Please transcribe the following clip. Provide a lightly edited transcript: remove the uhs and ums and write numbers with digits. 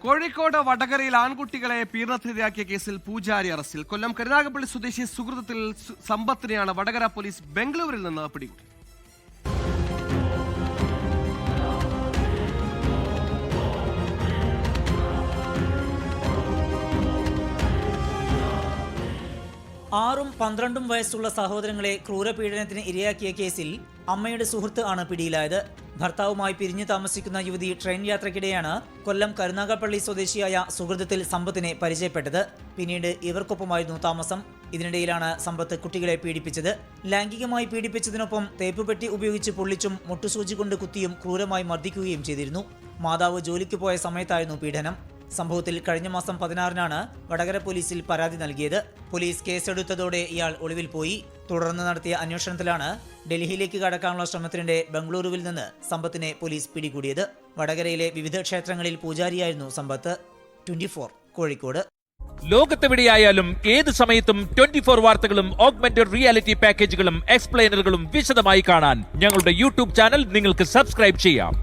കോഴിക്കോട് വടകരയിൽ ആൺകുട്ടികളെ പീഡനത്തിനിരയാക്കിയ കേസിൽ പൂജാരി അറസ്റ്റിൽ. കൊല്ലം കരുനാഗപ്പള്ളി സ്വദേശി സുഹൃതത്തിൽ സമ്പത്തിനെയാണ് വടകര പോലീസ് ബംഗളൂരിൽ നിന്ന് പിടികൂടി. ആറും 12 വയസ്സുള്ള സഹോദരങ്ങളെ ക്രൂരപീഡനത്തിന് ഇരയാക്കിയ കേസിൽ അമ്മയുടെ സുഹൃത്ത് ആണ് പിടിയിലായത്. ഭർത്താവുമായി പിരിഞ്ഞു താമസിക്കുന്ന യുവതി ട്രെയിൻ യാത്രയ്ക്കിടെയാണ് കൊല്ലം കരുനാഗപ്പള്ളി സ്വദേശിയായ സുഹൃതത്തിൽ സമ്പത്തിനെ പരിചയപ്പെട്ടത്. പിന്നീട് ഇവർക്കൊപ്പമായിരുന്നു താമസം. ഇതിനിടയിലാണ് സമ്പത്ത് കുട്ടികളെ പീഡിപ്പിച്ചത്. ലൈംഗികമായി പീഡിപ്പിച്ചതിനൊപ്പം തേപ്പുപെട്ടി ഉപയോഗിച്ച് പൊള്ളിച്ചും മുട്ടുസൂചി കൊണ്ട് കുത്തിയും ക്രൂരമായി മർദ്ദിക്കുകയും ചെയ്തിരുന്നു. മാതാവ് ജോലിക്ക് പോയ സമയത്തായിരുന്നു പീഡനം. സംഭവത്തിൽ കഴിഞ്ഞ മാസം 16-നാണ് വടകര പോലീസിൽ പരാതി നൽകിയത്. പോലീസ് കേസെടുത്തതോടെ ഇയാൾ ഒളിവിൽ പോയി. തുടർന്ന് നടത്തിയ അന്വേഷണത്തിലാണ് ഡൽഹിയിലേക്ക് കടക്കാനുള്ള ശ്രമത്തിനിടെ ബംഗളൂരുവിൽ നിന്ന് സമ്പത്തിനെ പോലീസ് പിടികൂടിയത്. വടകരയിലെ വിവിധ ക്ഷേത്രങ്ങളിൽ പൂജാരിയായിരുന്നു സമ്പത്ത്. 24 കോഴിക്കോട്. ലോകത്തെവിടെയായാലും ഏത് സമയത്തും 24 വാർത്തകളും ഓഗ്മെന്റഡ് റിയാലിറ്റി പാക്കേജുകളും എക്സ്പ്ലെയിനറുകളും വിശദമായി കാണാൻ ഞങ്ങളുടെ യൂട്യൂബ് ചാനൽ നിങ്ങൾക്ക് സബ്സ്ക്രൈബ് ചെയ്യാം.